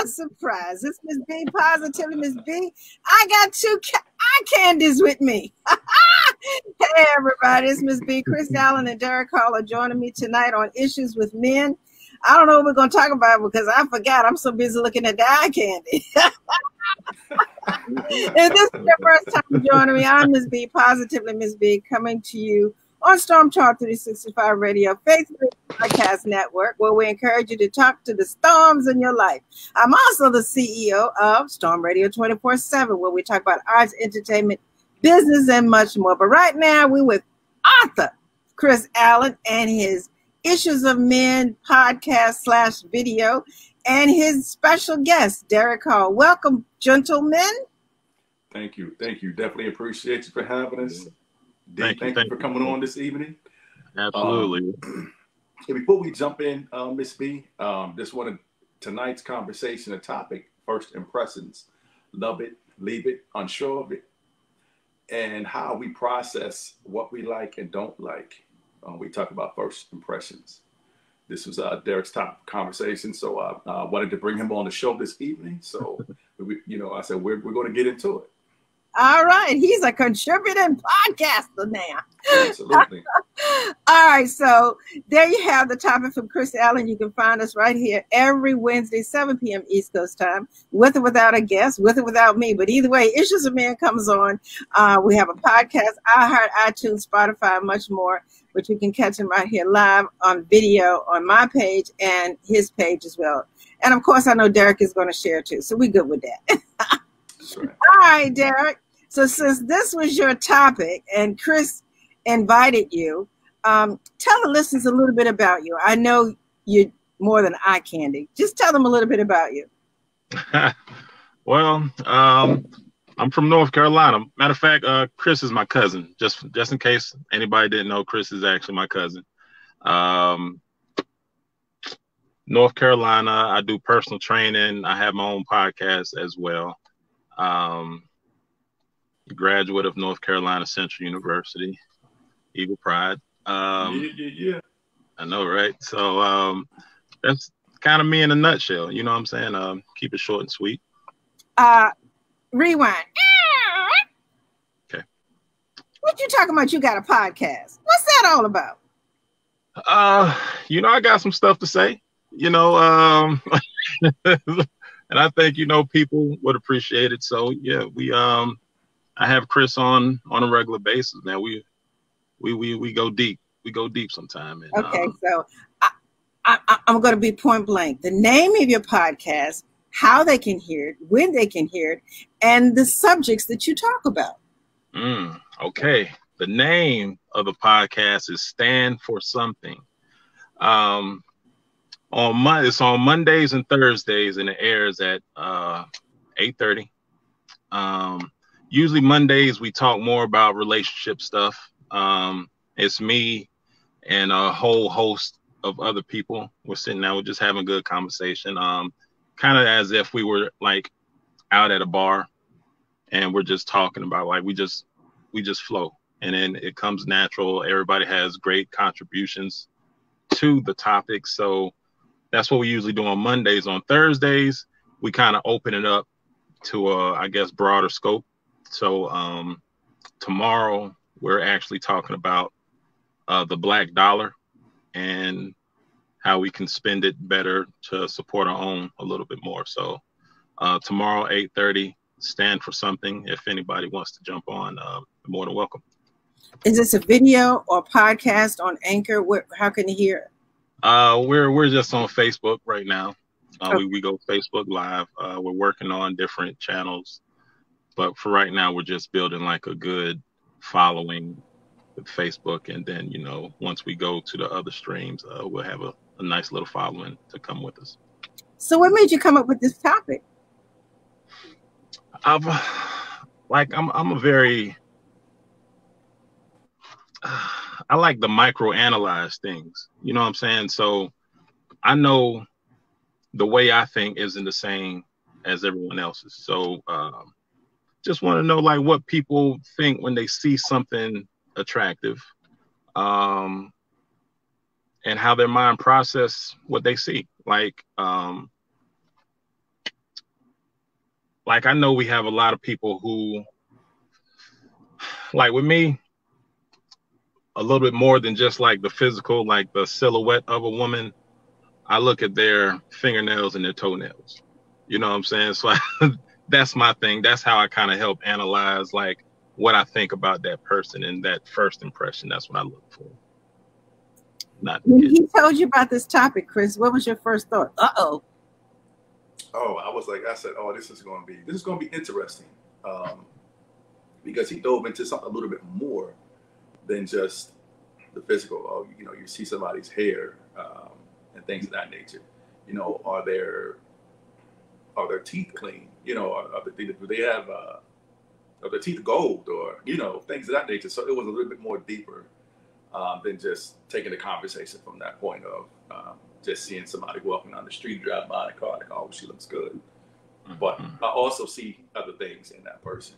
Surprise. It's Miss B, positively Miss B. I got two eye candies with me. Hey, everybody. It's Miss B. Chris Allen and Derrick Hall are joining me tonight on Issues with Men. I don't know what we're going to talk about because I forgot. I'm so busy looking at the eye candy. If this is your first time joining me, I'm Miss B, positively Miss B, coming to you on Storm Talk 365 Radio, Facebook Podcast Network, where we encourage you to talk to the storms in your life. I'm also the CEO of Storm Radio 24/7, where we talk about arts, entertainment, business, and much more. But right now, we're with author Chris Allen and his Issues of Men podcast / video, and his special guest, Derrick Hall. Welcome, gentlemen. Thank you. Thank you. Definitely appreciate you for having us. Thank you for coming on this evening. Absolutely. And before we jump in, Miss B, just wanted tonight's conversation, a topic, first impressions. Love it, leave it, unsure of it, and how we process what we like and don't like. We talk about first impressions. This was Derrick's top conversation, so I wanted to bring him on the show this evening. So, I said we're going to get into it. All right, he's a contributing podcaster now. Absolutely. All right, so there you have the topic from Chris Allen. You can find us right here every Wednesday, 7 p.m. East Coast time, with or without a guest, with or without me. But either way, Issues of Men comes on. We have a podcast, iHeart, iTunes, Spotify, much more, which you can catch him right here live on video on my page and his page as well. And of course, I know Derrick is going to share too, so we're good with that. Right. All right, Derrick. So since this was your topic and Chris invited you, tell the listeners a little bit about you. I know you're more than eye candy. Just tell them a little bit about you. Well, I'm from North Carolina. Matter of fact, Chris is my cousin. Just in case anybody didn't know, Chris is actually my cousin. North Carolina, I do personal training. I have my own podcast as well. Graduate of North Carolina Central University, Eagle Pride. Yeah. I know, right? So that's kind of me in a nutshell. You know what I'm saying? Keep it short and sweet. Rewind. Okay. What you talking about? You got a podcast. What's that all about? I got some stuff to say. And I think people would appreciate it. So yeah, I have Chris on a regular basis. Now we go deep. We go deep sometime. And, okay, so I'm going to be point blank. The name of your podcast, how they can hear it, when they can hear it, and the subjects that you talk about. Okay. The name of the podcast is Stand for Something. It's on Mondays and Thursdays, and it airs at 8:30. Usually Mondays we talk more about relationship stuff. It's me and a whole host of other people. We're sitting down, we're just having a good conversation. Kind of as if we were like out at a bar and we're just talking about we just flow, and then it comes natural. Everybody has great contributions to the topic. So that's what we usually do on Mondays. On Thursdays, we kind of open it up to broader scope. So tomorrow we're actually talking about the Black dollar and how we can spend it better to support our own a little bit more. So tomorrow, 8:30, Stand for Something. If anybody wants to jump on, you're more than welcome. Is this a video or podcast on Anchor? How can you hear it? We're just on Facebook right now. Okay. We go Facebook Live. We're working on different channels, but for right now, we're just building like a good following with Facebook, and then once we go to the other streams, we'll have a nice little following to come with us. So, what made you come up with this topic? I'm a very I like to micro-analyze things. You know what I'm saying? So I know the way I think isn't the same as everyone else's. So just want to know what people think when they see something attractive, and how their mind process what they see. like, I know we have a lot of people who, like with me, a little bit more than just like the physical, like the silhouette of a woman. I look at their fingernails and their toenails. You know what I'm saying? So that's my thing. That's how I kind of help analyze like what I think about that person and that first impression. That's what I look for. Not when he told you about this topic, Chris, what was your first thought? Uh-oh. Oh, I said, oh, this is going to be interesting. Because he dove into something a little bit more than just the physical. Oh, you know, you see somebody's hair and things of that nature. You know, are their teeth clean? You know, do they have are their teeth gold, or you know, things of that nature. So it was a little bit more deeper than just taking the conversation from that point of just seeing somebody walking down the street, driving by in a car, like, oh, she looks good. But I also see other things in that person.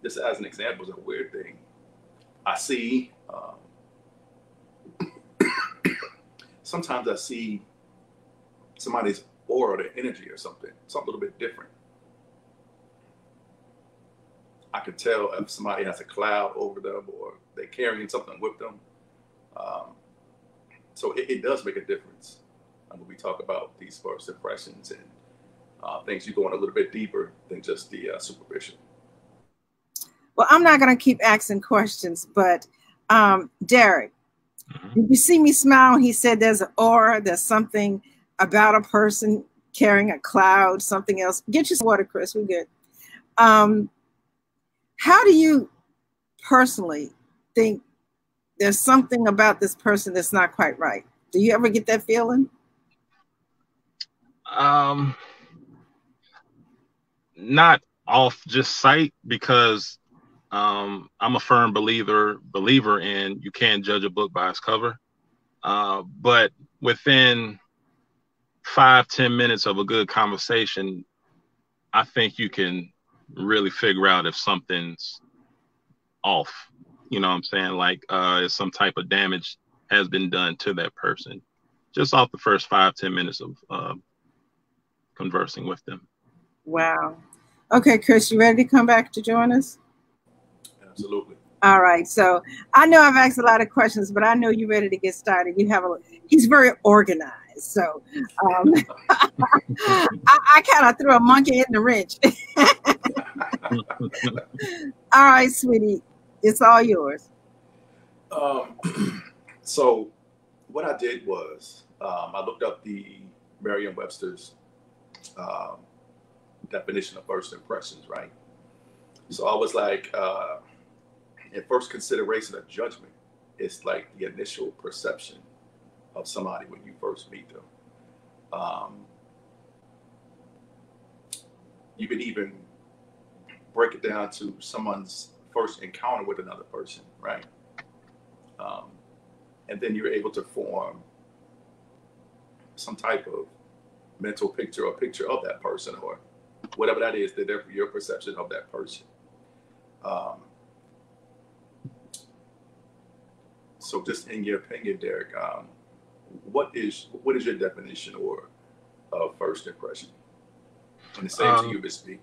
Just as an example, is a weird thing. I see, sometimes I see somebody's aura, their energy or something a little bit different. I can tell if somebody has a cloud over them or they're carrying something with them. So it does make a difference when we talk about these first impressions and things. You going a little bit deeper than just the superficial. Well, I'm not going to keep asking questions, but Derrick, did you see me smile? He said there's an aura, there's something about a person carrying a cloud, something else. Get you some water, Chris. We're good. How do you personally think there's something about this person that's not quite right? Do you ever get that feeling? Not off just sight, because I'm a firm believer in you can't judge a book by its cover. But within 5-10 minutes of a good conversation, I think you can really figure out if something's off. You know what I'm saying? Like if some type of damage has been done to that person just off the first 5-10 minutes of conversing with them. Wow. Okay, Chris, you ready to come back to join us? Absolutely. All right. So I know I've asked a lot of questions, but I know you're ready to get started. He's very organized. So I kind of threw a monkey in the wrench. All right, sweetie. It's all yours. So what I did was I looked up the Merriam-Webster's definition of first impressions, right? So I was like, in first consideration of judgment, it's like the initial perception of somebody when you first meet them. You could even break it down to someone's first encounter with another person, right? And then you're able to form some type of mental picture or picture of that person, or whatever that is, that your perception of that person. So just in your opinion, Derrick, what is your definition or of first impression? And the same to you, Ms. B.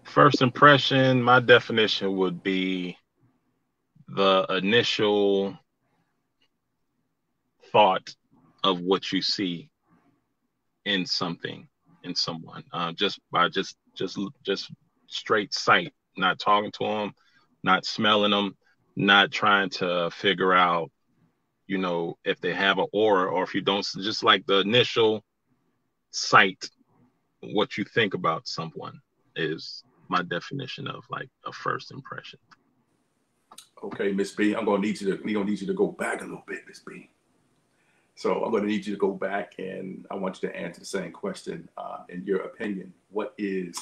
First impression, my definition would be the initial thought of what you see in something, in someone, just by just straight sight, not talking to them, not smelling them, not trying to figure out, you know, if they have an aura or if you don't, just like the initial sight, what you think about someone is my definition of like a first impression. Okay, Miss B, we're gonna need you to go back a little bit, Miss B. So I'm gonna need you to go back, and I want you to answer the same question. In your opinion, what is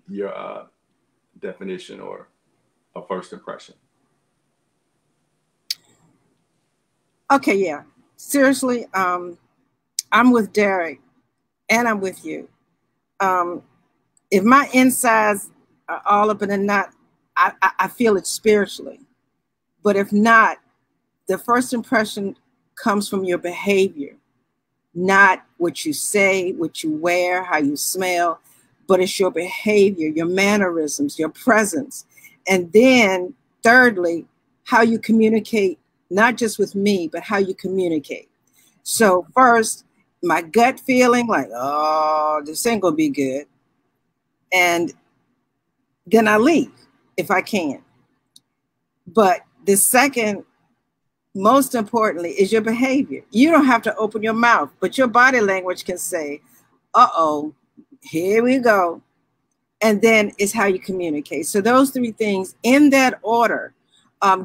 your definition or a first impression? Okay, yeah. Seriously, I'm with Derrick, and I'm with you. If my insides are all up in a knot, I feel it spiritually. But if not, the first impression comes from your behavior, not what you say, what you wear, how you smell, but it's your behavior, your mannerisms, your presence. And then thirdly, how you communicate, not just with me, but how you communicate. So first, my gut feeling like, oh, this ain't gonna be good. And then I leave if I can. But the second, most importantly, is your behavior. You don't have to open your mouth, but your body language can say, uh-oh, here we go. And then it's how you communicate. So those three things in that order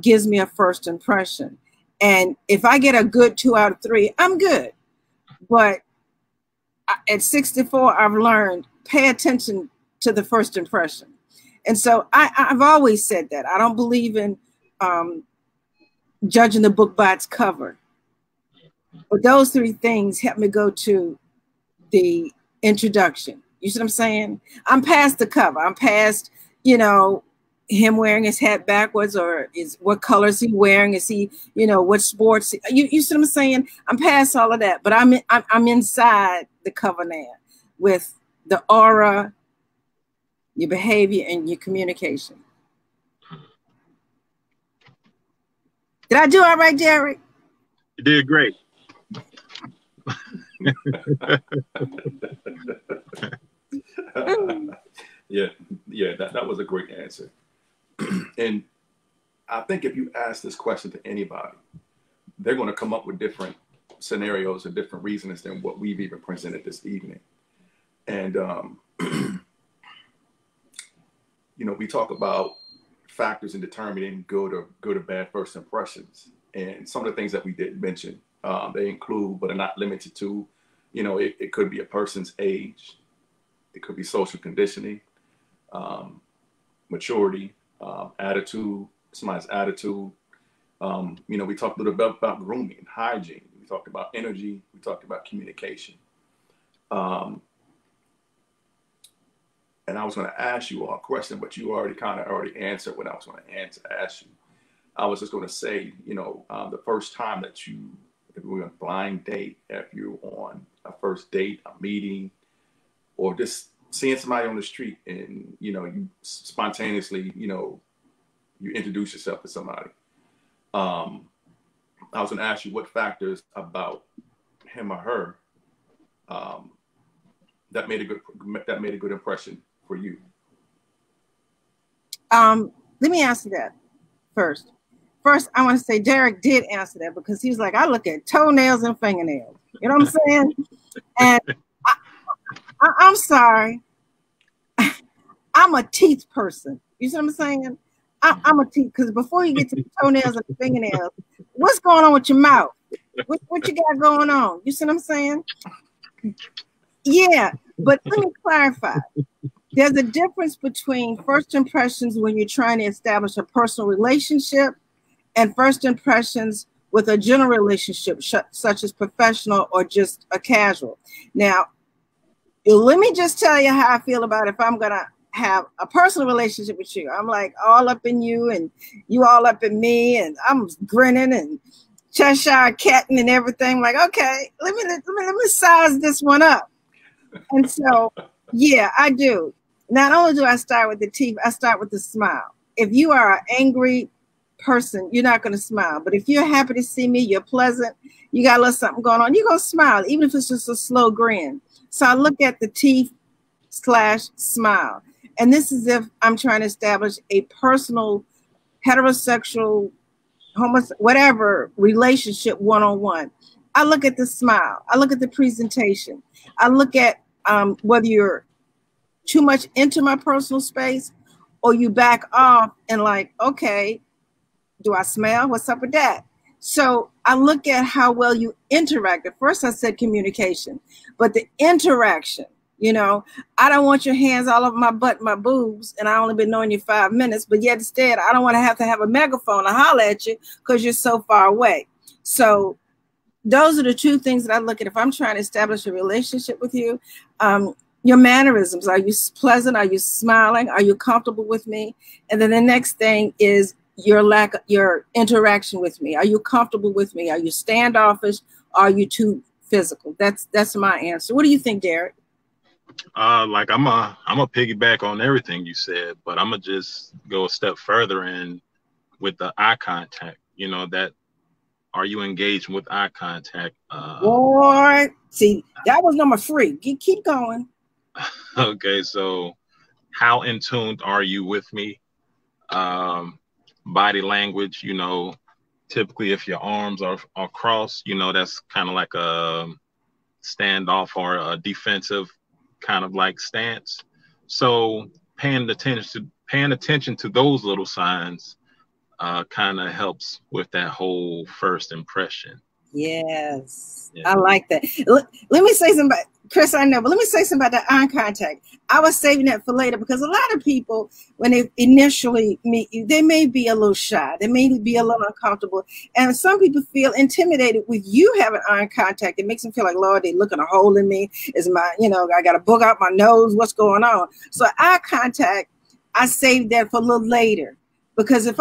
gives me a first impression. And if I get a good 2 out of 3, I'm good. But at 64, I've learned, pay attention to the first impression. And so I've always said that. I don't believe in judging the book by its cover. But those three things help me go to the introduction. You see what I'm saying? I'm past the cover. I'm past, you know, him wearing his hat backwards, or is what color is he wearing? Is he, you know, what sports? You see what I'm saying? I'm past all of that, but I'm inside the cover now with the aura, your behavior, and your communication. Did I do all right, Derrick? You did great. Yeah, that was a great answer. And I think if you ask this question to anybody, they're going to come up with different scenarios and different reasons than what we've even presented this evening. And, you know, we talk about factors in determining good or bad first impressions. And some of the things that we did mention, they include, but are not limited to, you know, it could be a person's age. It could be social conditioning, maturity, attitude, somebody's attitude. You know, we talked a little bit about grooming, hygiene. We talked about energy. We talked about communication. And I was going to ask you all a question, but you already answered what I was going to ask you. I was just going to say, you know, the first time that if you were on a blind date, if you're on a first date, a meeting, or just seeing somebody on the street and, you know, you spontaneously, you know, you introduce yourself to somebody. I was going to ask you what factors about him or her that made a good impression for you. Let me answer that first. First, I want to say Derrick did answer that because he was like, I look at toenails and fingernails. You know what I'm saying? And I'm sorry. I'm a teeth person. You see what I'm saying? I'm a teeth, because before you get to the toenails and the fingernails, what's going on with your mouth? What you got going on? You see what I'm saying? Yeah, but let me clarify. There's a difference between first impressions when you're trying to establish a personal relationship and first impressions with a general relationship, such as professional or just a casual. Now, let me just tell you how I feel about if I'm going to have a personal relationship with you. I'm like all up in you and you all up in me, and I'm grinning and Cheshire catting and everything. I'm like, okay, let me size this one up. And so, yeah, I do. Not only do I start with the teeth, I start with the smile. If you are an angry person, you're not going to smile. But if you're happy to see me, you're pleasant, you got a little something going on, you're going to smile, even if it's just a slow grin. So I look at the teeth/smile. And this is if I'm trying to establish a personal, heterosexual, whatever relationship one-on-one. I look at the smile. I look at the presentation. I look at whether you're too much into my personal space or you back off and like, okay, do I smell? What's up with that? So I look at how well you interact. At first I said communication, but the interaction, you know, I don't want your hands all over my butt, my boobs, and I only been knowing you 5 minutes, but yet instead I don't want to have a megaphone to holler at you because you're so far away. So those are the two things that I look at if I'm trying to establish a relationship with you. Your mannerisms. Are you pleasant? Are you smiling? Are you comfortable with me? And then the next thing is your interaction with me? Are you comfortable with me? Are you standoffish? Are you too physical? That's my answer. What do you think, Derrick? Like I'm a piggyback on everything you said, but I'm gonna just go a step further and with the eye contact. You know, that are you engaged with eye contact? Boy, see, that was number 3. Keep going. Okay, so how in tune are you with me? Body language, you know, typically if your arms are crossed, you know, that's kind of like a standoff or a defensive kind of like stance. So paying attention to those little signs kind of helps with that whole first impression. Yes, Yeah. I like that. Let me say something about Chris. I know, but let me say something about that eye contact. I was saving that for later because a lot of people, when they initially meet you, they may be a little shy. They may be a little uncomfortable, and some people feel intimidated with you having eye contact. It makes them feel like, Lord, they looking a hole in me. Is my, I got a boog out my nose. What's going on? So eye contact, I saved that for a little later because if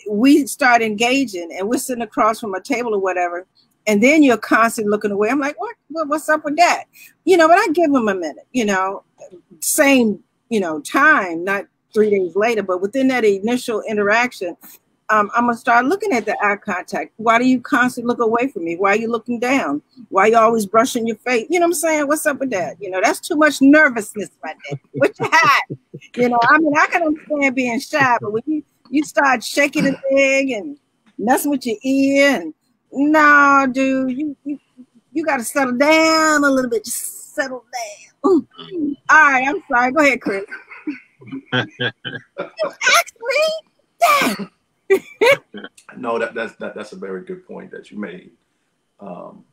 we start engaging and we're sitting across from a table or whatever. And then you're constantly looking away. I'm like, what's up with that? But I give them a minute, same, time, not 3 days later, but within that initial interaction, I'm going to start looking at the eye contact. Why do you constantly look away from me? Why are you looking down? Why are you always brushing your face? You know what I'm saying? What's up with that? That's too much nervousness right there. What you had? I can understand being shy, but when you start shaking a leg and messing with your ear and no, dude, you got to settle down a little bit. Just settle down. All right, I'm sorry. Go ahead, Chris. You asked me? No, that's a very good point that you made. And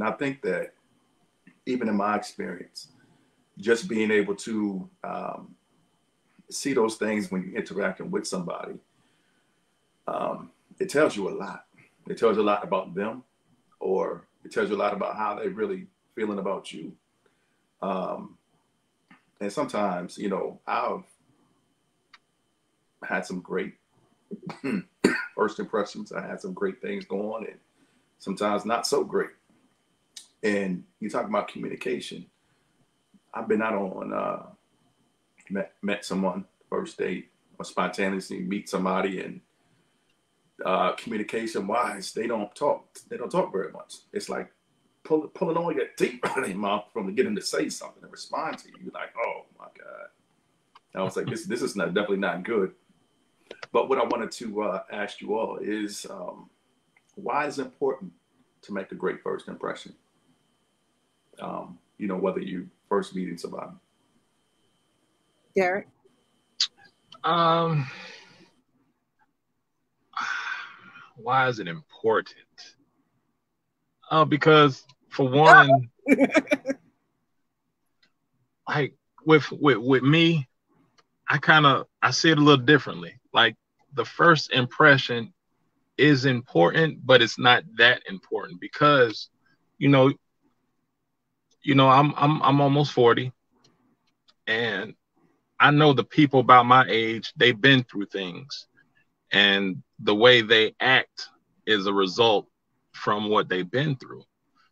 I think that even in my experience, just being able to see those things when you're interacting with somebody, it tells you a lot. It tells you a lot about them, or it tells you a lot about how they're really feeling about you. And sometimes, I've had some great first impressions. I had some great things going on, and sometimes not so great. And you talk about communication. I've been out on, met someone, first date, or spontaneously meet somebody, and communication wise, they don't talk very much. It's like pulling on your teeth out of their mouth from to get them to say something and respond to you. You're like, oh my God. I was like, this is definitely not good. But what I wanted to ask you all is why is it important to make a great first impression? Whether you first meeting somebody. Derrick? Why is it important? Because for one, like with me, I see it a little differently. Like the first impression is important, but it's not that important because, I'm almost 40, and I know the people about my age, they've been through things. And the way they act is a result from what they've been through.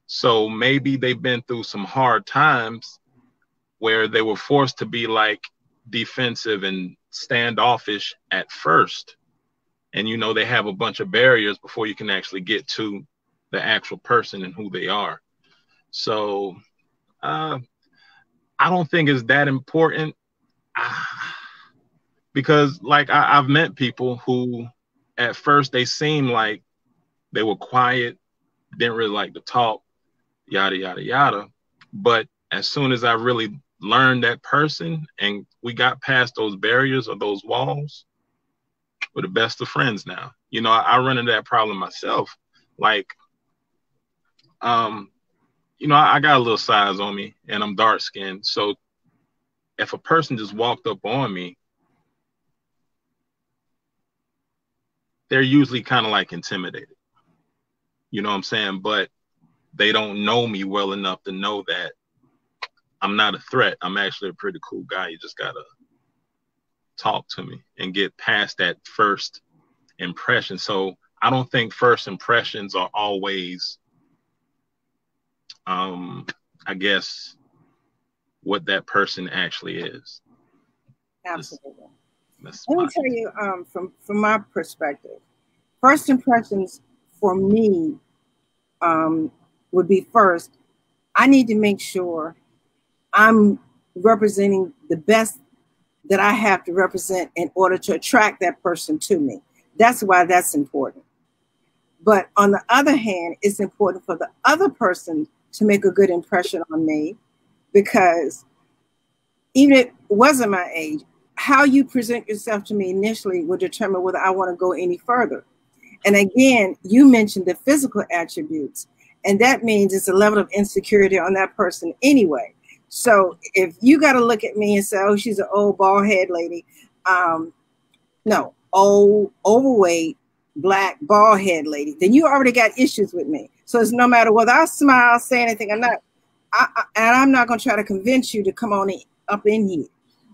So maybe they've been through some hard times where they were forced to be like defensive and standoffish at first. And, they have a bunch of barriers before you can actually get to the actual person and who they are. So I don't think it's that important. Because like I've met people who at first they seemed like they were quiet, didn't really like to talk, yada, yada, yada. But as soon as I really learned that person and we got past those barriers or those walls, we're the best of friends now. I run into that problem myself. Like, I got a little size on me and I'm dark skinned. So if a person just walked up on me, they're usually kind of like intimidated. You know what I'm saying? But they don't know me well enough to know that I'm not a threat. I'm actually a pretty cool guy. You just got to talk to me and get past that first impression. So I don't think first impressions are always, I guess, what that person actually is. Absolutely. That's Let me tell you, from my perspective, first impressions for me would be first, I need to make sure I'm representing the best that I have to represent in order to attract that person to me. That's why that's important. But on the other hand, it's important for the other person to make a good impression on me, because even if it wasn't my age, how you present yourself to me initially will determine whether I want to go any further. And again, you mentioned the physical attributes, and that means it's a level of insecurity on that person anyway. So if you got to look at me and say, oh, she's an old bald head lady, no, old, overweight, black, bald head lady, then you already got issues with me. So it's no matter whether I smile, say anything or not, and I'm not going to try to convince you to come on up in here.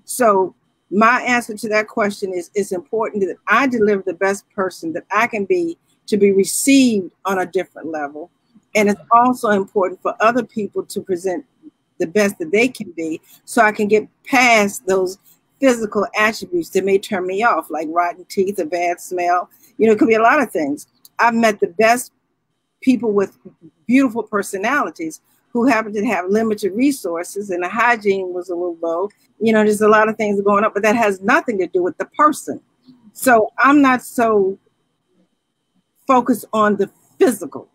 So my answer to that question is, it's important that I deliver the best person that I can be to be received on a different level. And it's also important for other people to present the best that they can be, so I can get past those physical attributes that may turn me off, like rotten teeth, a bad smell. You know, it could be a lot of things. I've met the best people with beautiful personalities who happen to have limited resources, and the hygiene was a little low. You know, there's a lot of things going on, but that has nothing to do with the person. So I'm not so focused on the physical.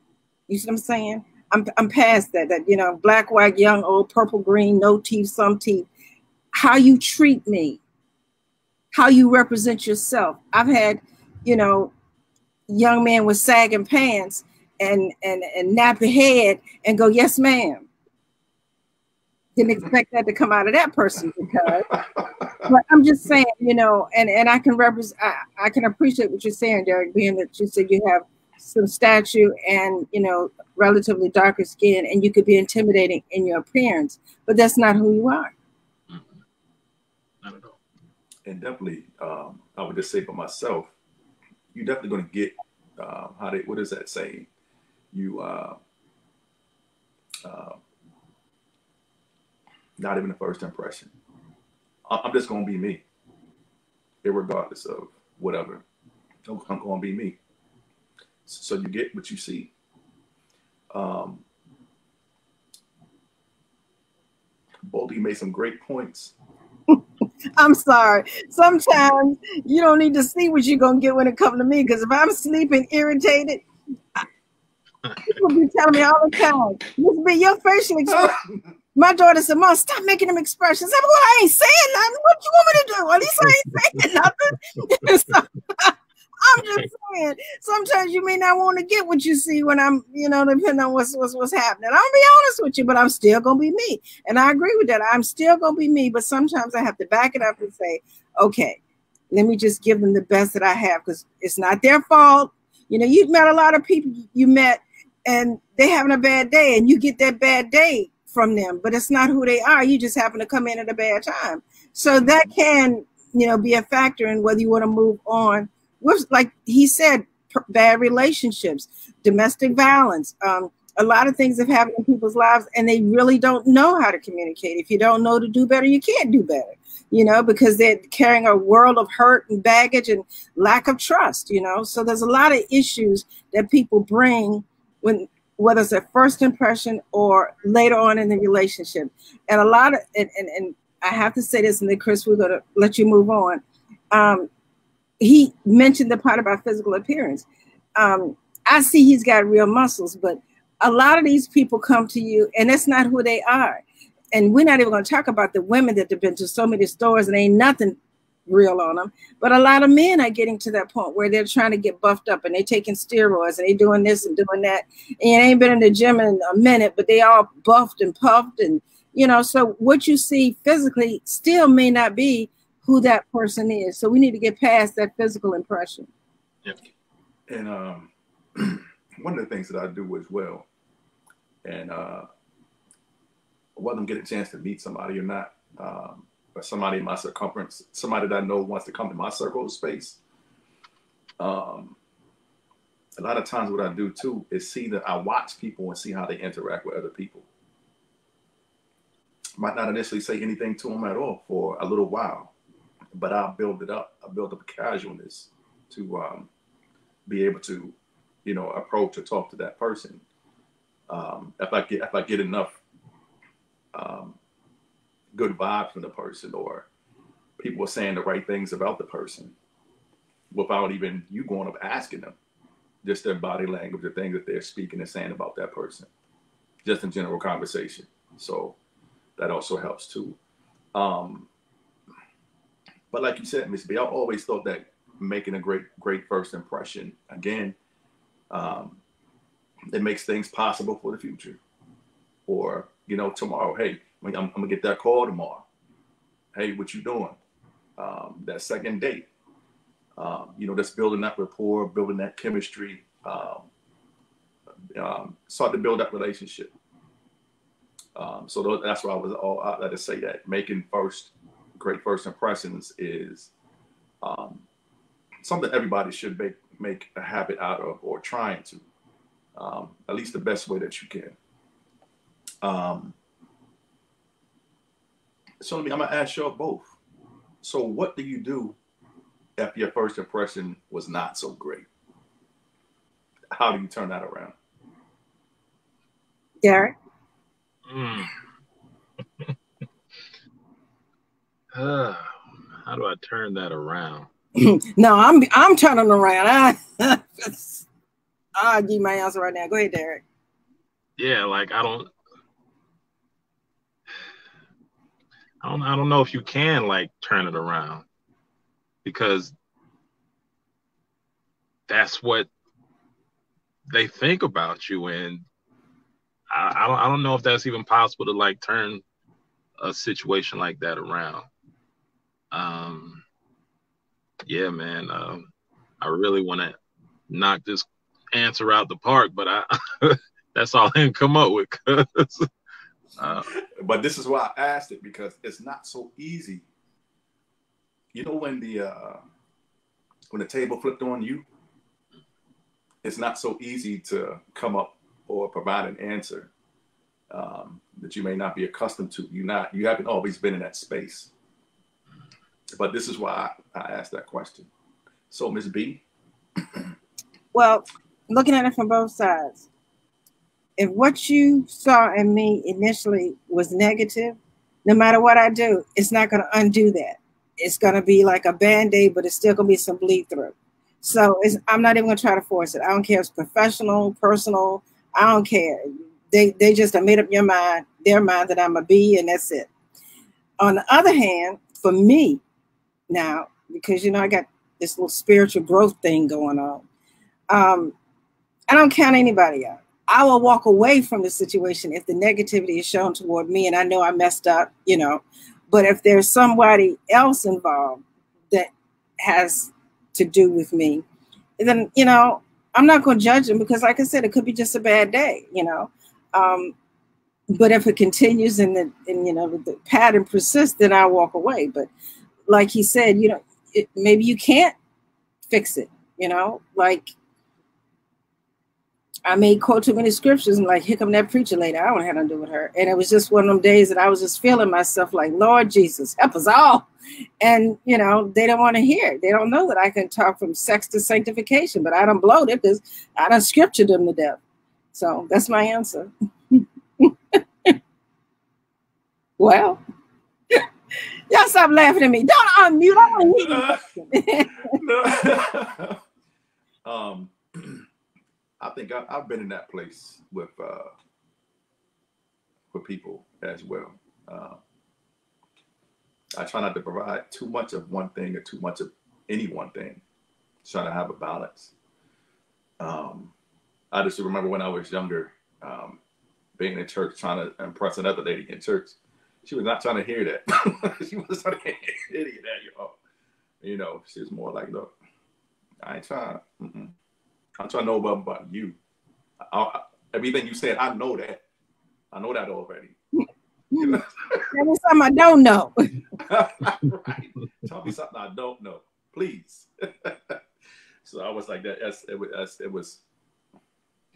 You see what I'm saying? I'm past that, you know, black, white, young, old, purple, green, no teeth, some teeth. How you treat me, how you represent yourself. I've had, you know, young men with sagging pants and nappy head and go, yes, ma'am. Didn't expect that to come out of that person, because, but I'm just saying, you know, and I can represent, I can appreciate what you're saying, Derrick, being that you said you have some stature and, you know, relatively darker skin, and you could be intimidating in your appearance, but that's not who you are. Not at all. And definitely, I would just say for myself, you're definitely going to get what is that saying? You not even the first impression. I'm just going to be me, irregardless of whatever. I'm going to be me. So you get what you see. Both of you made some great points. I'm sorry. Sometimes you don't need to see what you're going to get when it comes to me, because if I'm sleeping irritated, people be telling me all the time, Miss B, your facial expression. My daughter said, Mom, stop making them expressions. I said, well, I ain't saying nothing. What you want me to do? At least I ain't saying nothing. So, I'm just saying, sometimes you may not want to get what you see when I'm, you know, depending on what's happening. I'll be honest with you, but I'm still going to be me. And I agree with that. I'm still going to be me, but sometimes I have to back it up and say, okay, let me just give them the best that I have, because it's not their fault. You know, you've met a lot of people you met and they having a bad day, and you get that bad day from them, but it's not who they are. You just happen to come in at a bad time. So that can, you know, be a factor in whether you want to move on with, like he said, bad relationships, domestic violence. A lot of things have happened in people's lives, and they really don't know how to communicate. If you don't know to do better, you can't do better, you know, because they're carrying a world of hurt and baggage and lack of trust, you know. So there's a lot of issues that people bring when, whether it's a first impression or later on in the relationship. And a lot of, and I have to say this, and then Chris, we're going to let you move on. He mentioned the part about physical appearance. I see he's got real muscles, but a lot of these people come to you and that's not who they are. And we're not even going to talk about the women that have been to so many stores and ain't nothing real on them. But a lot of men are getting to that point where they're trying to get buffed up and they're taking steroids and they're doing this and doing that. And they ain't been in the gym in a minute, but they all buffed and puffed. And, you know, so what you see physically still may not be who that person is. So we need to get past that physical impression. Yep. And one of the things that I do as well, and whether I'm getting a chance to meet somebody or not, or somebody in my circumference, somebody that I know wants to come to my circle of space, A lot of times what I do too is I watch people and see how they interact with other people. Might not initially say anything to them at all for a little while, but I'll build it up. I build up a casualness to be able to, approach or talk to that person. If I get enough good vibes from the person, or people are saying the right things about the person without even you going up asking them, just their body language, the things that they're speaking and saying about that person, just in general conversation. So that also helps too. But like you said, Miss B, I always thought that making a great first impression, again, it makes things possible for the future. Or, tomorrow, hey, I'm gonna get that call tomorrow. Hey, what you doing? That second date. Just building that rapport, building that chemistry, start to build that relationship. So that's why I was all out there to say that making great first impressions is something everybody should make a habit out of, or trying to, at least the best way that you can. So I'm gonna ask y'all both. So what do you do if your first impression was not so great? How do you turn that around? Derrick? How do I turn that around? No, I'm turning around. I'll give my answer right now. Go ahead, Derrick. Yeah, like I don't know if you can like turn it around, because that's what they think about you, and I don't know if that's even possible to like turn a situation like that around. Yeah, man. I really want to knock this answer out the park, but that's all I can come up with. But this is why I asked it, because it's not so easy. When the table flipped on you, it's not so easy to come up or provide an answer that you may not be accustomed to. You haven't always been in that space. But this is why I asked that question. So, Ms. B? Well, looking at it from both sides, if what you saw in me initially was negative, no matter what I do, it's not going to undo that. It's going to be like a Band-Aid, but it's still going to be some bleed through. So I'm not even going to try to force it. I don't care if it's professional, personal. I don't care. They just have made up their mind that I'm a B, and that's it. On the other hand, for me now, because, I got this little spiritual growth thing going on, I don't count anybody out. I will walk away from the situation if the negativity is shown toward me and I know I messed up, But if there's somebody else involved that has to do with me, then, I'm not going to judge them, because like I said, it could be just a bad day, But if it continues and the pattern persists, then I walk away. But like he said, maybe you can't fix it, like I may quote too many scriptures and like, here come that preacher lady. I don't have nothing to do with her. And it was just one of them days that I was just feeling myself like, Lord Jesus, help us all. And, they don't want to hear it. They don't know that I can talk from sex to sanctification, but I done blowed it because I done scriptured them to death. So that's my answer. Well, y'all stop laughing at me. Don't unmute. I don't need I think I've been in that place with people as well. I try not to provide too much of one thing or too much of any one thing. Trying to have a balance. I just remember when I was younger, being in church, trying to impress another lady in church. She was not trying to hear that. She was trying to hear that, y'all. She was more like, look, I ain't trying. I'm trying to know about you. Everything you said, I know that. I know that already. Tell me something I don't know. Right. Tell me something I don't know, please. So I was like, it was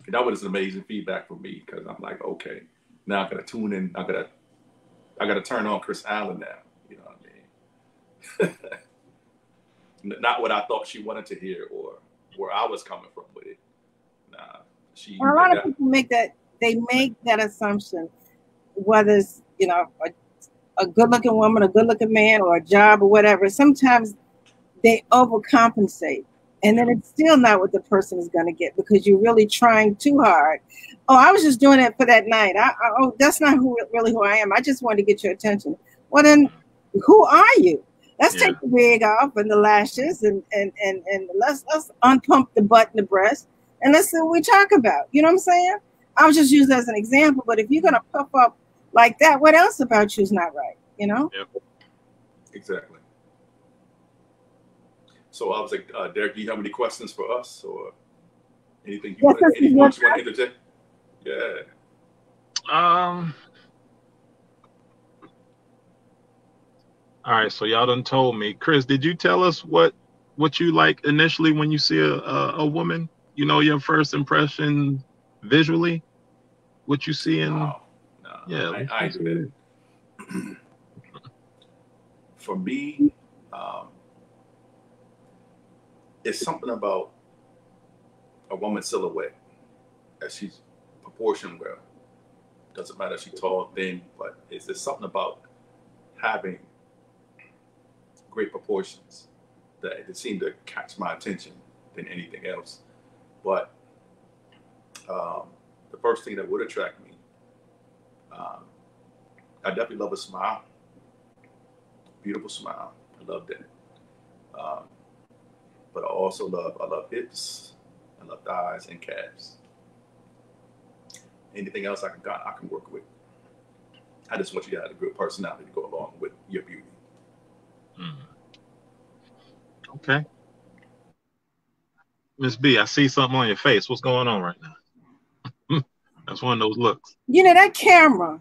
that was amazing feedback for me because I'm like, okay, now I gotta tune in. I gotta turn on Chris Allen now. You know what I mean? Not what I thought she wanted to hear or where I was coming from with it. Nah, a lot of people make that assumption, whether it's a good-looking woman, a good-looking man, or a job or whatever. Sometimes they overcompensate, and then it's still not what the person is going to get because you're really trying too hard. Oh, I was just doing it for that night. Oh, that's not really who I am. I just wanted to get your attention. Well, then, who are you? Let's take the wig off and the lashes, and let's unpump the butt and the breast, and let's see what we talk about. You know what I'm saying? I was just using that as an example, but if you're going to puff up like that, what else about you is not right? You know? Yep. Exactly. So I was like, Derrick, do you have any questions for us or anything you want to interject? Yeah. All right, so y'all done told me. Chris, did you tell us what you like initially when you see a woman? You know, your first impression visually? What you see in... No, I do that. For me, it's something about a woman's silhouette that she's proportioned well. Doesn't matter if she's tall, thin, but it's just something about having great proportions that it seemed to catch my attention than anything else. But the first thing that would attract me, I definitely love a smile, beautiful smile. I love that. But I also love hips, I love thighs and calves. Anything else I can work with. I just want you to have a good personality to go along with your beauty. Okay. Miss B, I see something on your face. What's going on right now? That's one of those looks. You know, that camera.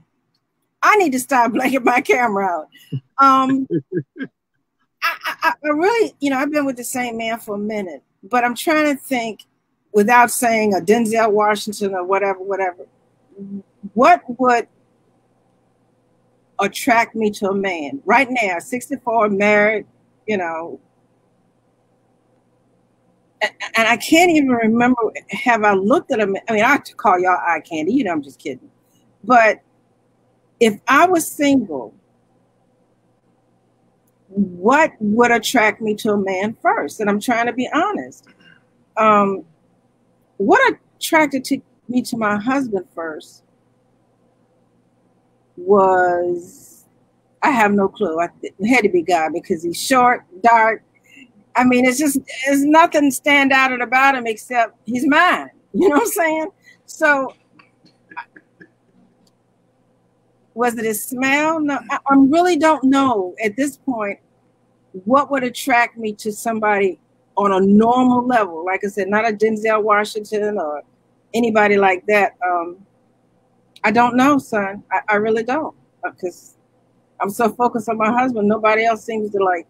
I need to stop blanking my camera out. I really, I've been with the same man for a minute, but I'm trying to think without saying a Denzel Washington or whatever, what would attract me to a man right now, 64, married, and I can't even remember, have I looked at him? I mean, I have to call y'all eye candy, I'm just kidding. But if I was single, what would attract me to a man first? And I'm trying to be honest. What attracted me to my husband first was, I have no clue. It had to be God because he's short, dark. I mean, there's nothing stand out about him except he's mine. You know what I'm saying? So was it his smell? No, I really don't know at this point what would attract me to somebody on a normal level. Like I said, not a Denzel Washington or anybody like that. I don't know, son. I really don't, because I'm so focused on my husband. Nobody else seems to like,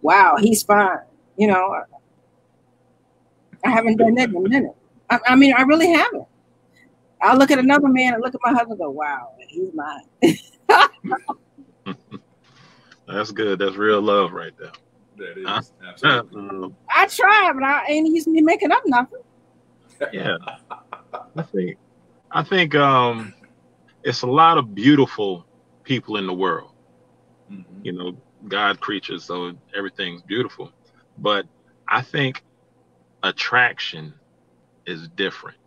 wow, he's fine. I haven't done that in a minute. I mean, I really haven't. I'll look at another man and look at my husband and go, wow, he's mine. That's good. That's real love right there. That is, absolutely. I try, but I ain't used to be making up nothing. Yeah. I think it's a lot of beautiful people in the world. Mm-hmm. God creatures, so everything's beautiful. But I think attraction is different.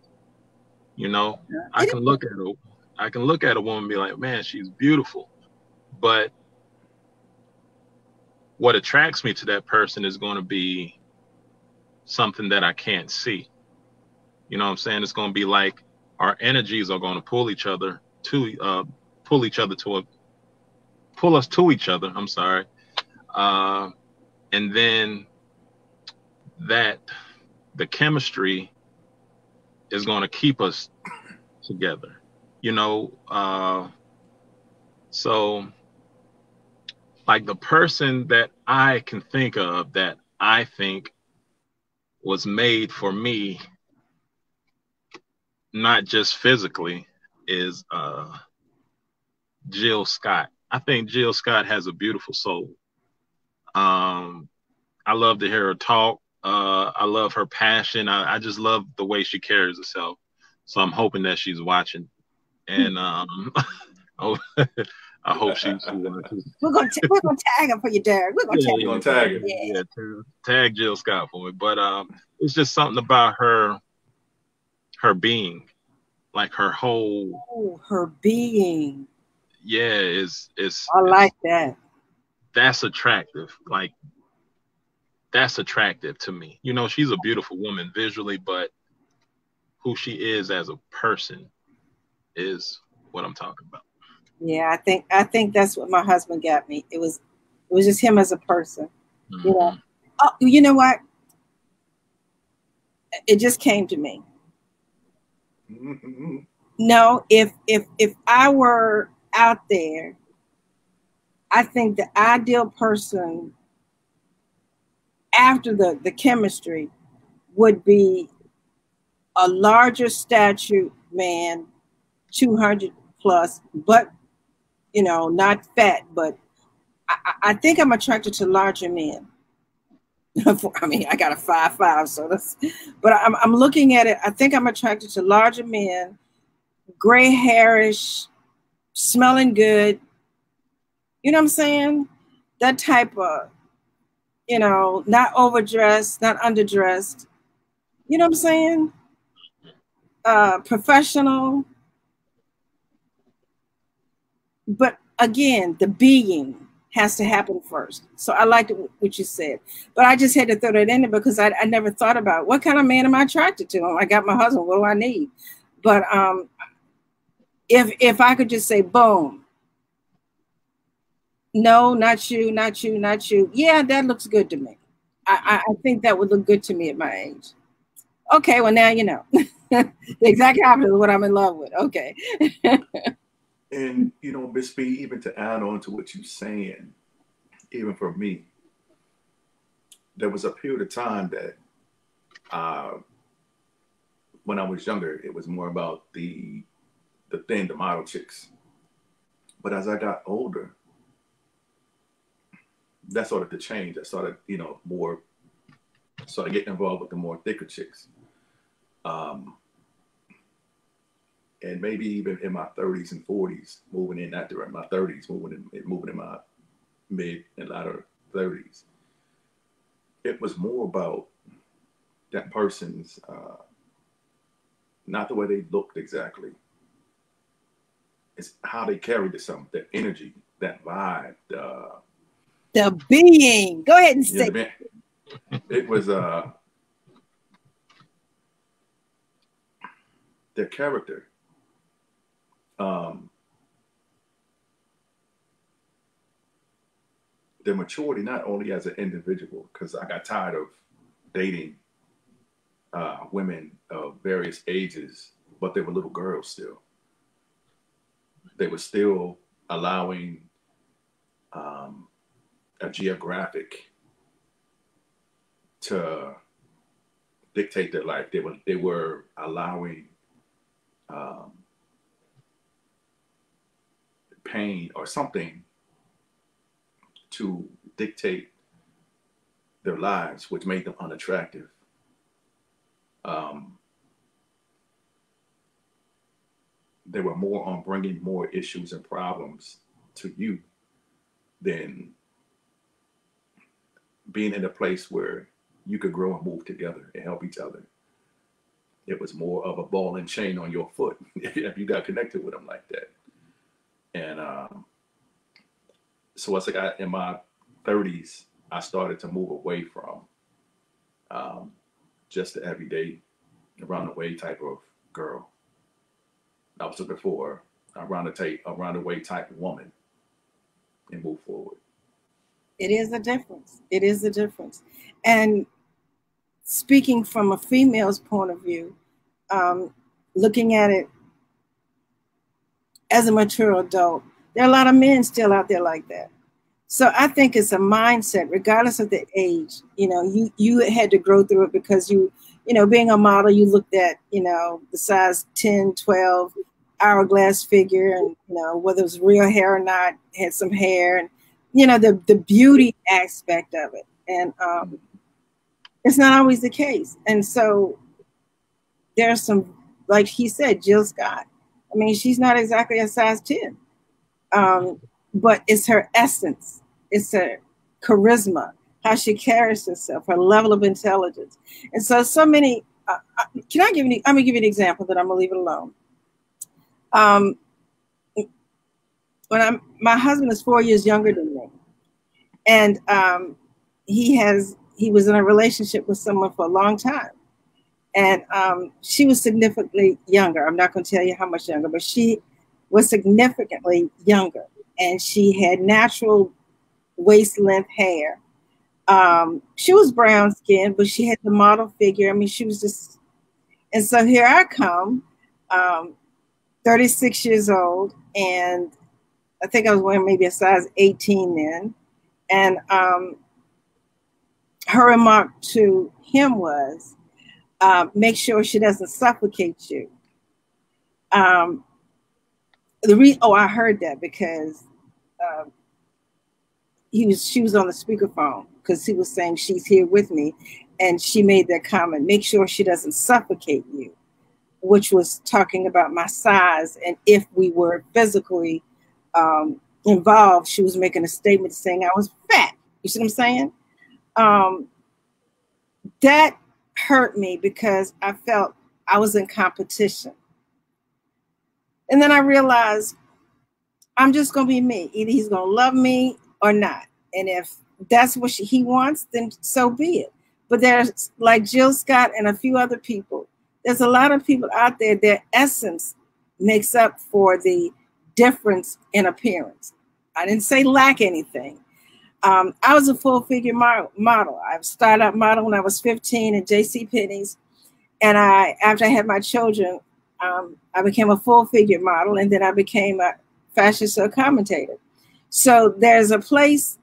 I can look at a woman and be like, man, she's beautiful. But what attracts me to that person is going to be something that I can't see. You know what I'm saying? It's going to be like our energies are going to pull us to each other. I'm sorry. And then the chemistry is going to keep us together, so like the person that I can think of that I think was made for me, not just physically, is Jill Scott. I think Jill Scott has a beautiful soul. I love to hear her talk. I love her passion. I just love the way she carries herself. So I'm hoping that she's watching, and oh, I hope she watches. We're gonna tag her for you, Derrick. We're gonna tag her. Yeah, tag Jill Scott for me. But it's just something about her being, like her whole her being. Yeah, I like that. That's attractive. Like, that's attractive to me. You know, she's a beautiful woman visually, but who she is as a person is what I'm talking about. Yeah, I think that's what my husband got me. It was just him as a person. Mm-hmm. You know. Oh, you know what? It just came to me. Mm-hmm. No, if I were out there, I think the ideal person after the chemistry would be a larger stature man, 200 plus, but you know, not fat. But I think I'm attracted to larger men. I mean, I got a 5'5", so that's. But I'm looking at it. I think I'm attracted to larger men, gray hairish, smelling good. You know what I'm saying? That type of, you know, not overdressed, not underdressed. You know what I'm saying? Professional. But again, the being has to happen first. So I liked what you said. But I just had to throw that in there because I never thought about what kind of man am I attracted to? I got my husband. What do I need? But if I could just say, boom, no, not you, not you, not you. Yeah, that looks good to me. I think that would look good to me at my age. Okay, well, now you know. The exact opposite of what I'm in love with. Okay. And, you know, Miss B, even to add on to what you're saying, even for me, there was a period of time that when I was younger, it was more about the model chicks. But as I got older, that started to change. I started, you know, started getting involved with the more thicker chicks. And maybe even in my 30s and 40s, moving in that direction, my 30s, moving in my mid and latter 30s, it was more about that person's, not the way they looked exactly. It's how they carried themselves, the energy, that vibe, the being. Go ahead and say it was their character. Their maturity, not only as an individual, because I got tired of dating women of various ages, but they were little girls still. They were still allowing a geographic to dictate their life. They were allowing pain or something to dictate their lives, which made them unattractive. They were more on bringing more issues and problems to you than being in a place where you could grow and move together and help each other. It was more of a ball and chain on your foot if you got connected with them like that. And so as I got in my 30s, I started to move away from just the everyday, around the way type of girl. I was looking for around the way type woman and move forward. It is a difference. It is a difference. And speaking from a female's point of view, looking at it as a mature adult, there are a lot of men still out there like that. So I think it's a mindset, regardless of the age. You know, you had to grow through it because being a model, you looked at, the size 10, 12 hourglass figure, and, whether it was real hair or not, had some hair, and, the beauty aspect of it. And it's not always the case. And so there's some, like he said, Jill Scott. I mean, she's not exactly a size 10. But it's her essence, it's her charisma, how she carries herself, her level of intelligence. And so many, I'm going to give you an example, that I'm going to leave it alone. My husband is 4 years younger than me. And he was in a relationship with someone for a long time. And she was significantly younger. I'm not going to tell you how much younger, but she was significantly younger. And she had natural waist length hair. She was brown skinned, but she had the model figure. I mean, she was just, and so here I come, 36 years old, and I think I was wearing maybe a size 18 then. And her remark to him was, make sure she doesn't suffocate you. I heard that because she was on the speakerphone, because he was saying she's here with me, and she made that comment, make sure she doesn't suffocate you, which was talking about my size. And if we were physically involved, she was making a statement saying I was fat. You see what I'm saying? That hurt me because I felt I was in competition. And then I realized I'm just going to be me. Either he's going to love me or not. And if that's what he wants, then so be it. But there's, like Jill Scott and a few other people, there's a lot of people out there, their essence makes up for the difference in appearance. I didn't say lack anything. I was a full figure model. I started out model when I was 15 at J.C. Penney's. And after I had my children, I became a full figure model, and then I became a fashion show commentator. So there's a place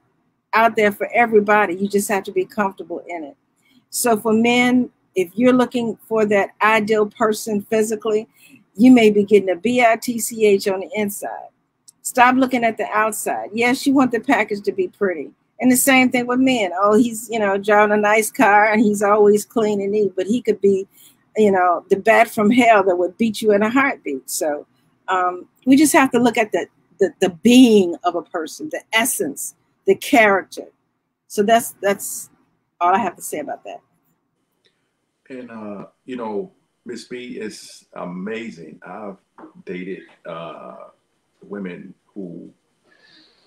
out there for everybody. You just have to be comfortable in it. So for men, if you're looking for that ideal person physically, you may be getting a bitch on the inside. Stop looking at the outside. Yes, you want the package to be pretty. And the same thing with men. Oh, he's, driving a nice car and he's always clean and neat, but he could be, the bat from hell that would beat you in a heartbeat. So we just have to look at the being of a person, the essence, the character. So that's all I have to say about that. And Miss B is amazing. I've dated women who,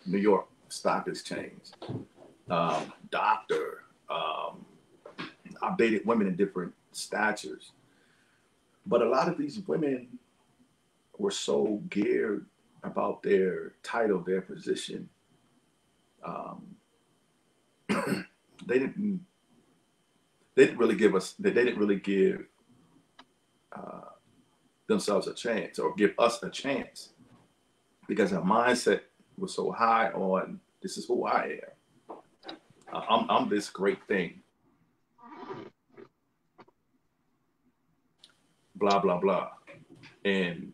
New York Stock Exchange, doctor. I've dated women in different statures, but a lot of these women were so geared about their title, their position. They didn't really give themselves a chance, or give us a chance, because our mindset was so high on, this is who I am. I'm this great thing. Blah, blah, blah. And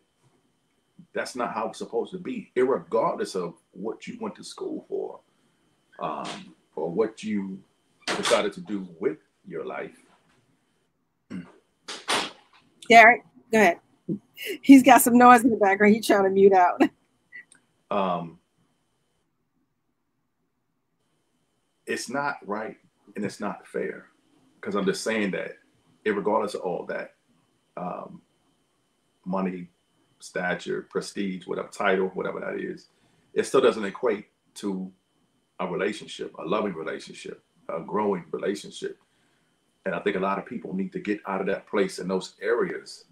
that's not how it's supposed to be, irregardless of what you went to school for, or what you decided to do with your life. Derrick, go ahead. He's got some noise in the background. He's trying to mute out. It's not right and it's not fair, because I'm just saying that, irregardless of all that, money, stature, prestige, whatever title, whatever that is, it still doesn't equate to a relationship, a loving relationship, a growing relationship. And I think a lot of people need to get out of that place in those areas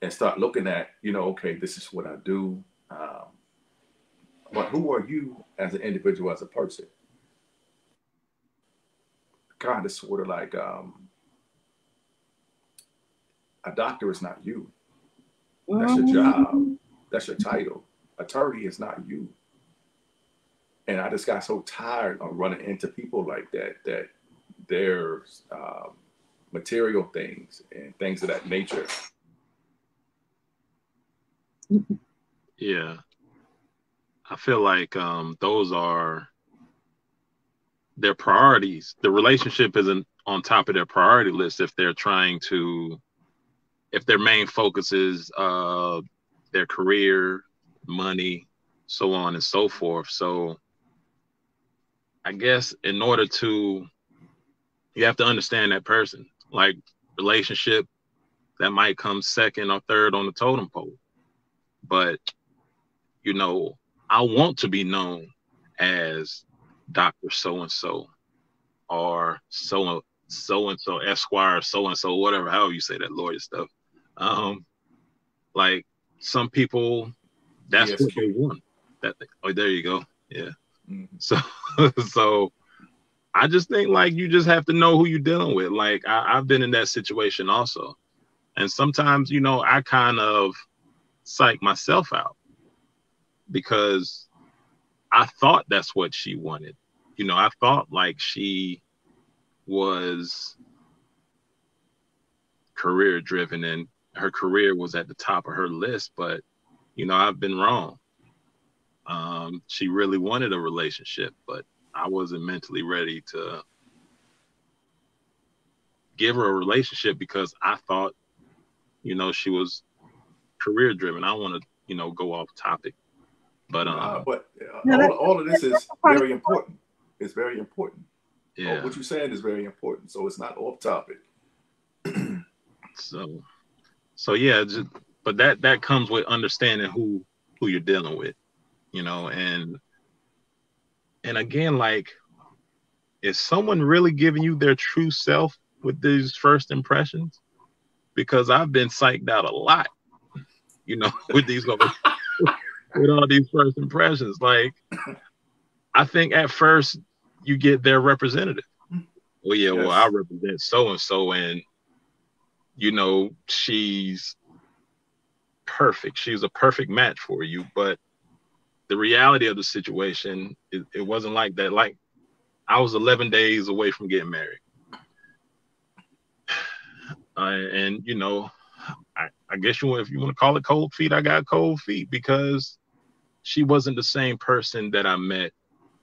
and start looking at, okay, this is what I do. But who are you as an individual, as a person? Kind of sort of like a doctor is not you. That's your job. That's your title. Attorney is not you. And I just got so tired of running into people like that, that there's material things and things of that nature. Yeah. I feel like those are their priorities. The relationship isn't on top of their priority list if they're trying to, if their main focus is their career, money, so on and so forth. So I guess in order to, you have to understand that person. Like relationship, that might come second or third on the totem pole. But, you know, I want to be known as Dr. So-and-so or so-and-so Esquire, so-and-so, whatever, however you say that lawyer stuff. Like some people, that's what they want. That oh, there you go. Yeah. Mm-hmm. So I just think like you just have to know who you're dealing with. Like I've been in that situation also. And sometimes, you know, I kind of psych myself out because I thought that's what she wanted. You know, I thought like she was career driven and her career was at the top of her list, but you know, I've been wrong. She really wanted a relationship, but I wasn't mentally ready to give her a relationship because I thought, you know, she was career driven. I want to, you know, go off topic, but all of this is very important. It's very important. Yeah, what you're saying is very important. So it's not off topic. So yeah, but that comes with understanding who you're dealing with, you know, and again, like, is someone really giving you their true self with these first impressions? Because I've been psyched out a lot, you know, with with all these first impressions. Like, I think at first you get their representative. Well, yeah, well, I represent so-and-so, and you know, she's perfect. She's a perfect match for you. But the reality of the situation, it wasn't like that. Like, I was 11 days away from getting married. And, you know, I guess if you want to call it cold feet, I got cold feet because she wasn't the same person that I met,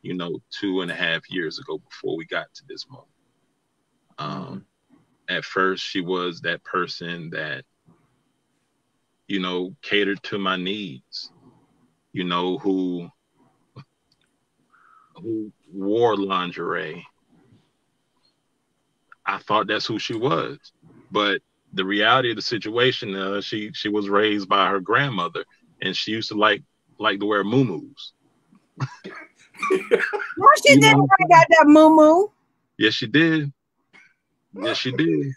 you know, 2.5 years ago before we got to this moment. At first, she was that person that, you know, catered to my needs, you know, who wore lingerie. I thought that's who she was. But the reality of the situation, she was raised by her grandmother, and she used to like to wear muumuus. No, she didn't. I got that muumuu. Yes, she did. Yes, she did.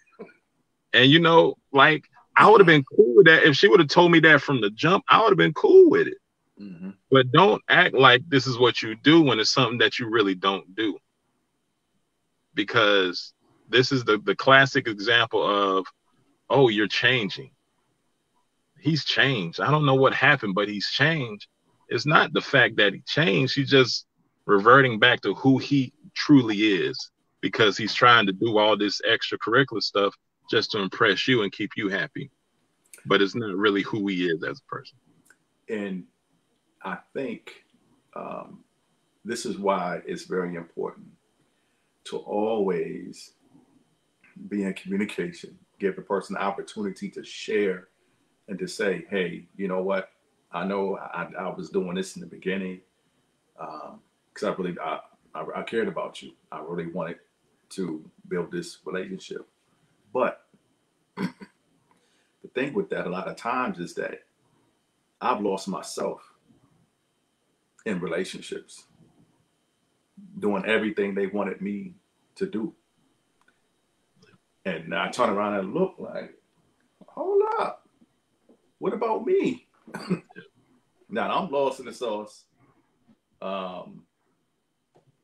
And you know, like, I would have been cool with that if she would have told me that from the jump. I would have been cool with it. Mm-hmm. But don't act like this is what you do when it's something that you really don't do. Because this is the classic example of, oh, you're changing. He's changed. I don't know what happened, but he's changed. It's not the fact that he changed. He's just reverting back to who he truly is because he's trying to do all this extracurricular stuff just to impress you and keep you happy. But it's not really who he is as a person. And I think this is why it's very important to always be in communication, give the person the opportunity to share and to say, hey, you know what? I know I was doing this in the beginning because I cared about you. I really wanted to build this relationship. But the thing with that a lot of times is that I've lost myself in relationships, doing everything they wanted me to do. And I turn around and look like, hold up, what about me? Now I'm lost in the sauce.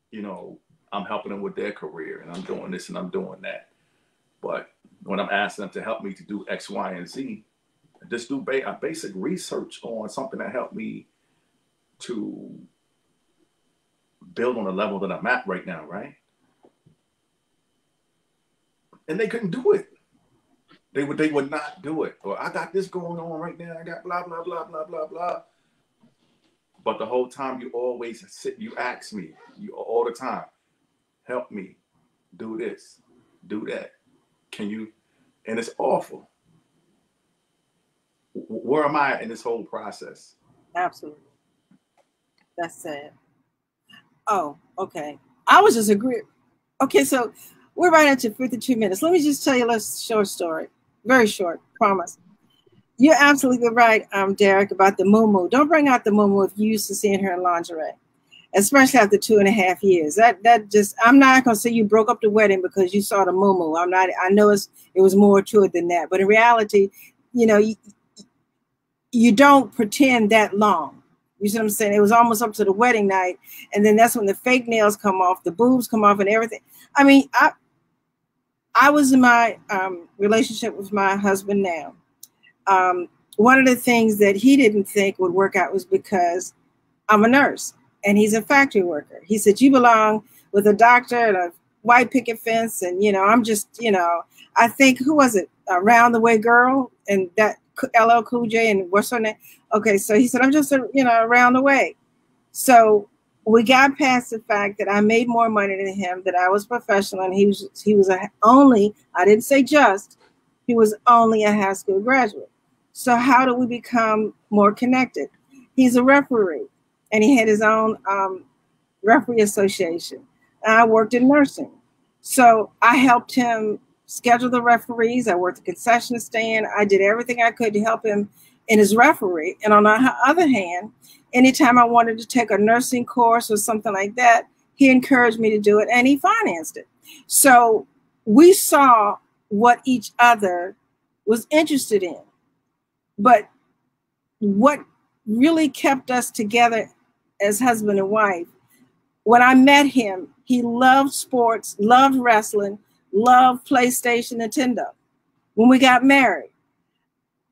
You know, I'm helping them with their career and I'm doing this and I'm doing that. But when I'm asking them to help me to do X, Y, and Z, just do a basic research on something that helped me to build on the level that I'm at right now, right? And they couldn't do it. They would not do it. Or I got this going on right now. I got blah, blah, blah, blah, blah, blah. But the whole time you ask me, all the time, help me, do this, do that. Can you? And it's awful. Where am I in this whole process? Absolutely. That's sad. Oh, okay. I was just agreeing. Okay, so we're right into 52 minutes. Let me just tell you a short story. Very short, promise. You're absolutely right, Derrick, about the moo-moo. Don't bring out the moo-moo if you used to seeing her in lingerie, especially after 2.5 years. That just, I'm not gonna say you broke up the wedding because you saw the moo-moo. I'm not. I know it was more to it than that, but in reality, you don't pretend that long. You see what I'm saying? It was almost up to the wedding night, and then that's when the fake nails come off, the boobs come off, and everything. I mean, I was in my relationship with my husband now. One of the things that he didn't think would work out was because I'm a nurse and he's a factory worker. He said, you belong with a doctor and a white picket fence. And, I'm just, I think, who was it? Around the Way Girl and that LL Cool J and what's her name? Okay. So he said, I'm just, around the way. So we got past the fact that I made more money than him, that I was professional, and he was only, I didn't say just, he was only a high school graduate. So how do we become more connected? He's a referee, and he had his own referee association. And I worked in nursing. So I helped him schedule the referees. I worked the concession stand. I did everything I could to help him in his referee. And on the other hand, anytime I wanted to take a nursing course or something like that, he encouraged me to do it, and he financed it. So we saw what each other was interested in. But what really kept us together as husband and wife, when I met him, he loved sports, loved wrestling, loved PlayStation, Nintendo. When we got married,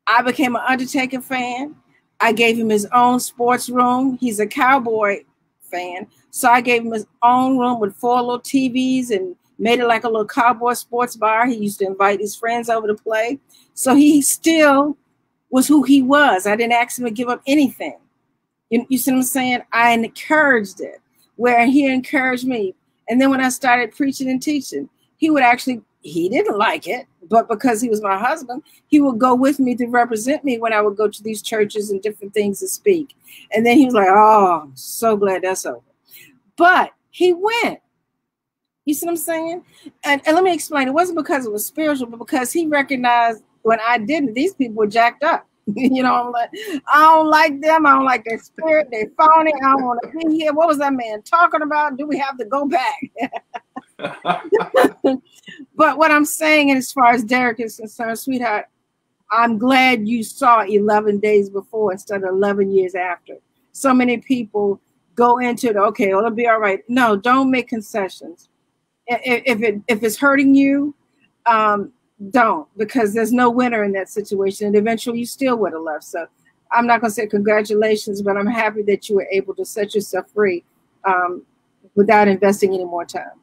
I became an Undertaker fan. I gave him his own sports room. He's a cowboy fan. So I gave him his own room with 4 little TVs and made it like a little cowboy sports bar. He used to invite his friends over to play. So he still was who he was. I didn't ask him to give up anything. You see what I'm saying? I encouraged it, where he encouraged me. And then when I started preaching and teaching, he didn't like it, but because he was my husband, he would go with me to represent me when I would go to these churches and different things to speak. And then he was like, oh, I'm so glad that's over. But he went. You see what I'm saying? And let me explain. It wasn't because it was spiritual, but because he recognized when I didn't, these people were jacked up. I'm like, I don't like them. I don't like their spirit. They're phony. I don't want to be here. What was that man talking about? Do we have to go back? But what I'm saying, and as far as Derrick is concerned, sweetheart, I'm glad you saw 11 days before instead of 11 years after. So many people go into it, okay, well, it'll be all right. No, don't make concessions. If it's hurting you, don't, because there's no winner in that situation, and eventually you still would have left. So I'm not going to say congratulations, but I'm happy that you were able to set yourself free without investing any more time.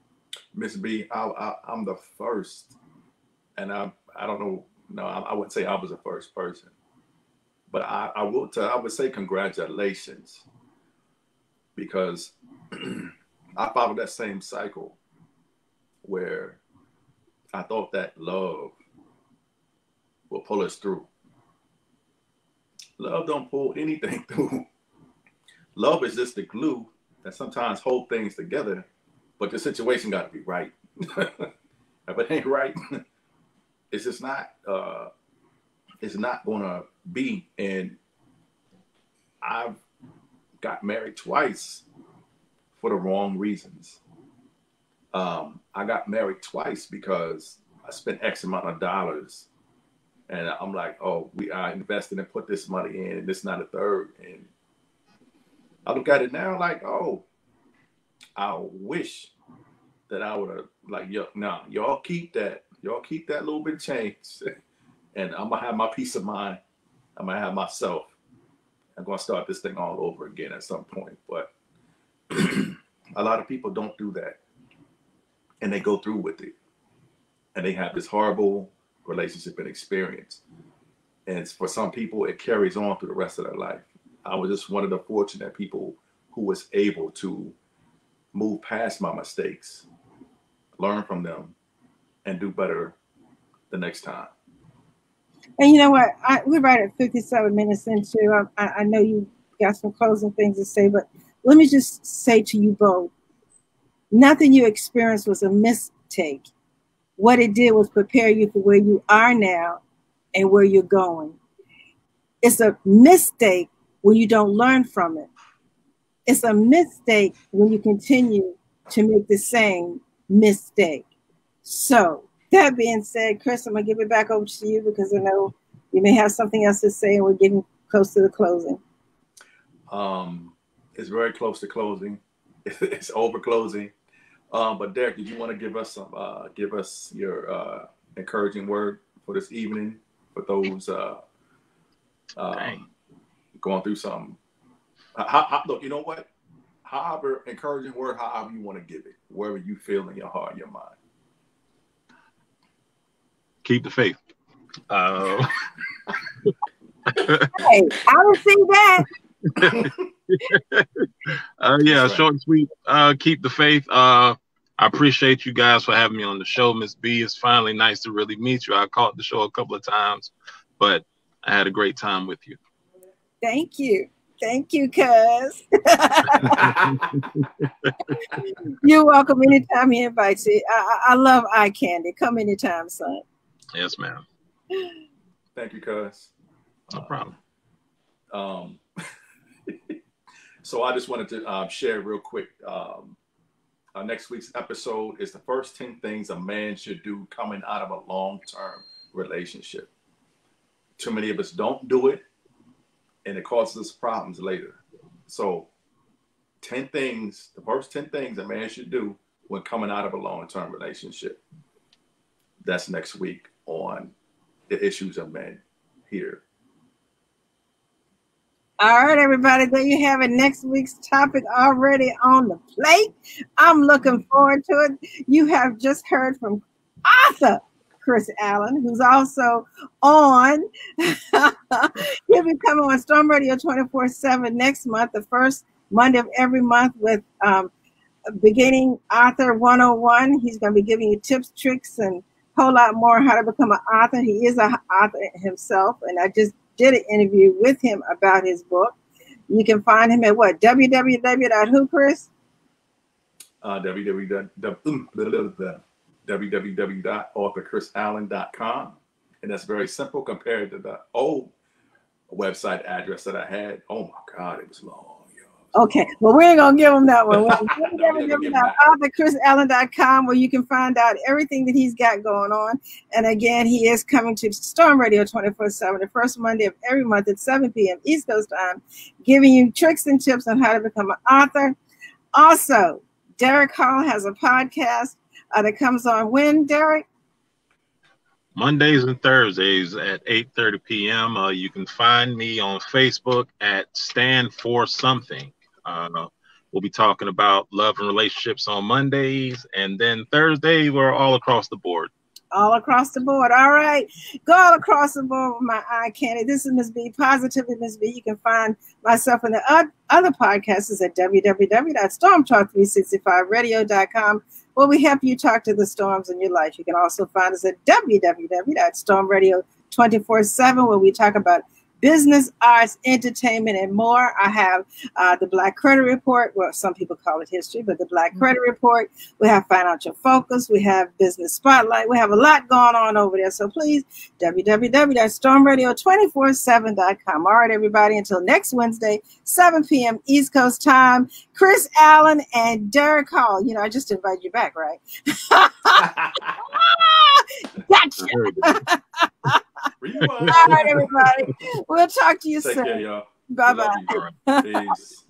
Miss B, I'm the first, and I don't know. No, I wouldn't say I was the first person, but I would say congratulations, because I followed that same cycle where I thought that love will pull us through. Love don't pull anything through. Love is just the glue that sometimes hold things together, but the situation got to be right. If it ain't right, it's just not. It's not gonna be. And I've got married twice for the wrong reasons. I got married twice because I spent X amount of dollars, and I'm like, oh, I invested and put this money in, and this, not a third. And I look at it now like, oh, I wish that I would have, like, y'all keep that. Y'all keep that little bit of change, and I'm gonna have my peace of mind. I'm gonna have myself. I'm gonna start this thing all over again at some point. But A lot of people don't do that, and they go through with it, and they have this horrible relationship and experience. And for some people, it carries on through the rest of their life. I was just one of the fortunate people who was able to move past my mistakes, learn from them, and do better the next time. And you know what? We're right at 57 minutes into. I know you got some closing things to say, but let me just say to you both, nothing you experienced was a mistake. What it did was prepare you for where you are now and where you're going. It's a mistake when you don't learn from it. It's a mistake when you continue to make the same mistake. So that being said, Chris, I'm going to give it back over to you because I know you may have something else to say and we're getting close to the closing. It's very close to closing. It's over closing. But Derrick, did you want to give us your encouraging word for this evening for those going through something? Look, you know what? However encouraging word, however you want to give it, wherever you feel in your heart and your mind. Keep the faith. Hey, I don't see that. Yeah, short and sweet. Keep the faith. I appreciate you guys for having me on the show, Miss B. It's finally nice to really meet you. I caught the show a couple of times, but I had a great time with you. Thank you. Thank you, cuz. You're welcome anytime he invites you. I love eye candy. Come anytime, son. Yes, ma'am. Thank you, cuz. No problem. So I just wanted to share real quick. Next week's episode is the first 10 things a man should do coming out of a long-term relationship. Too many of us don't do it, and it causes us problems later. So 10 things, the first 10 things a man should do when coming out of a long-term relationship. That's next week on The Issues of Men here. All right, everybody, there you have it. Next week's topic already on the plate. I'm looking forward to it. You have just heard from author Chris Allen, who's also on. He'll be coming on Storm Radio 24/7 next month, the first Monday of every month with beginning author 101. He's going to be giving you tips, tricks, and a whole lot more on how to become an author. He is an author himself, and I just did an interview with him about his book. You can find him at what? www.who, Chris? www.authorchrisallen.com. And that's very simple compared to the old website address that I had. Oh my God, it was long. Okay, well, we ain't going to give him that one. We're give him authorchrisallen.com, where you can find out everything that he's got going on. And again, he is coming to Storm Radio 24/7, the first Monday of every month at 7 p.m. East Coast time, giving you tricks and tips on how to become an author. Also, Derrick Hall has a podcast that comes on when, Derrick? Mondays and Thursdays at 8:30 p.m. You can find me on Facebook at Stand For Something. We'll be talking about love and relationships on Mondays, and then Thursday we're all across the board. All across the board. All right. Go all across the board with my eye candy. This is Miss B, Positively Miss B. You can find myself in the other podcasts at www.stormtalk365radio.com, where we help you talk to the storms in your life. You can also find us at www.stormradio247, where we talk about business, arts, entertainment, and more. I have the Black Credit Report. Well, some people call it history, but the Black Credit Report. We have Financial Focus. We have Business Spotlight. We have a lot going on over there. So please, www.stormradio247.com. All right, everybody, until next Wednesday, 7 p.m. East Coast time, Chris Allen and Derrick Hall. You know, I just invited you back, right? Gotcha. All right, everybody. We'll talk to you soon. Take care, y'all. Bye-bye. Peace.